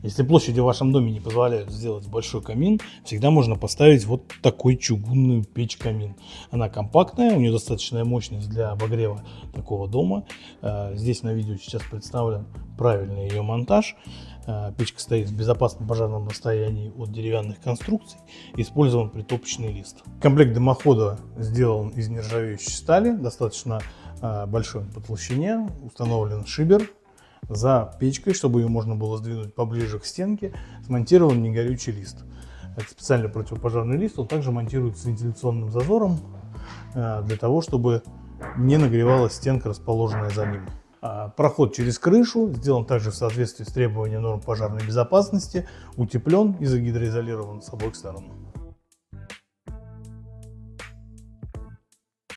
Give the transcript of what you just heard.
Если площади в вашем доме не позволяют сделать большой камин, всегда можно поставить вот такой чугунную печь-камин. Она компактная, у нее достаточная мощность для обогрева такого дома. Здесь на видео сейчас представлен правильный ее монтаж. Печка стоит в безопасном пожарном расстоянии от деревянных конструкций. Использован притопочный лист. Комплект дымохода сделан из нержавеющей стали, достаточно большой по толщине. Установлен шибер за печкой, чтобы ее можно было сдвинуть поближе к стенке. Смонтирован негорючий лист. Это специальный противопожарный лист. Он также монтируется с вентиляционным зазором для того, чтобы не нагревалась стенка, расположенная за ним. Проход через крышу сделан также в соответствии с требованиями норм пожарной безопасности, утеплен и загидроизолирован с обоих сторон.